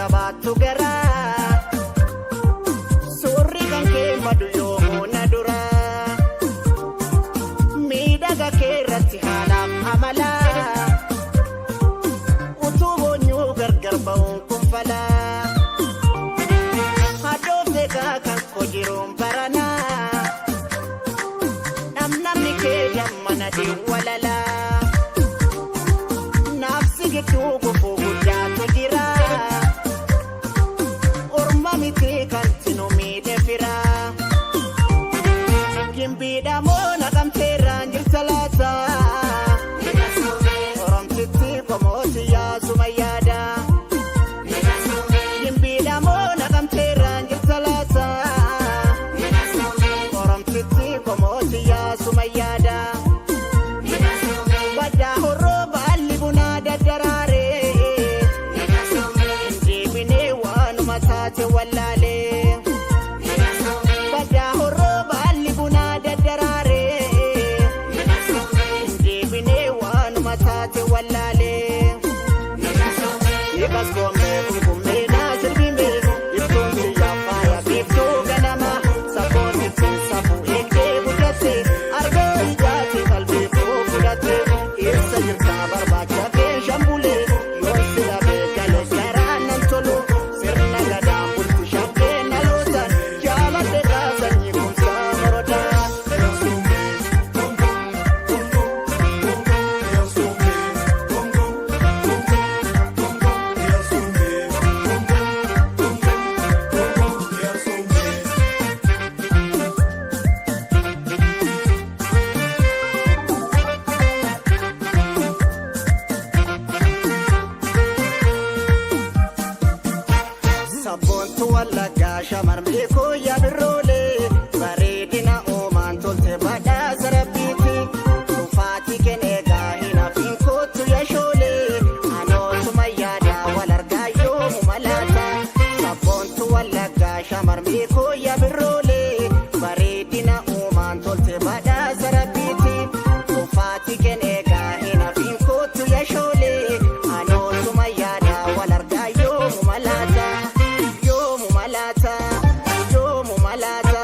jabaattu garaa suurri kan kee madu yoo na dura miidhaga kee irratti haalaaf amala utuu boonyuu gargar ba'uun kun fala hadoofte kan kojiruun barana namni kee jammana walala naafsi gidduu gufuu guddaatu jira orma miti kan tinu miidhe fira gimbiidha moona qabteerraan jirta laata oromtitti komooti yaasuma yaada gimbiidha moona qabteerraan jirta laata oromtitti komooti yaasuma yaada baddaa horroo baalli bunaa daddaraare deebinee waanuma taate wallaalee baddaa horroo baalli bunaa daddaraare deebinee waanuma taate wallaalee eegas goomee gurgummee naa sirbiimee ibsuun biyyaa faaya biiftuu ganama saboonitti safuu eegdee guddatte argaa ijaati qalbii koo fudhatte eessa jirtaa barbaacha kee shambulee yoo sila beekale garaan nan tolu sirna gadaan bulti shabbee nalootan jaaladhe kaasanyii kumsaa morodaa sabboontu wallaggaa shamarmee koo yaabiroolee bareedina oomaan tolte badhaasa rabbiiti dhufaatii keneegaa hin hafiin kootu yashoolee anootuma yaadaa wal argaa yoomu malaata sabboontu wallaggaa shamarmee koo yaabiroolee bareedina oomaan tolte badhaasa rabbiiti dhufaatii keneegaa hin hafiin kootu yashoolee anootuma yaadaa wal argaa yoomu malaata yoomu malaata yoomu malaata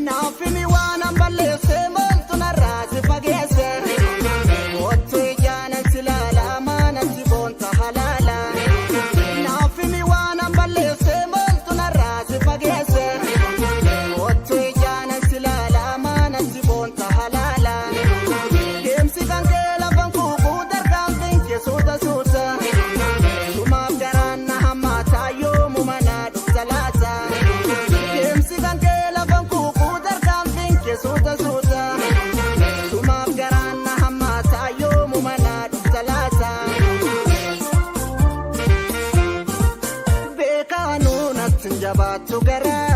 naafini waan amballeesse maaltu narraa si fageesse kottu ijaanan si laala maanan si boonta halaala naafini waan amballeesse maaltu narraa si fageesse kottu ijaanan si laala maanan si boonta halaala deemsi kan kee lafan kuukuu dargaanfiin kee suuta suuta sumaaf garaan na hammaataa yoomu manaa dhufta laata deemsi kan kee lafan kuukuu dargaanfiin kee suuta suuta sumaaf garaan na hammaataa yoomu manaa dhufta laata beekaanuu natti hin jabaattu garaa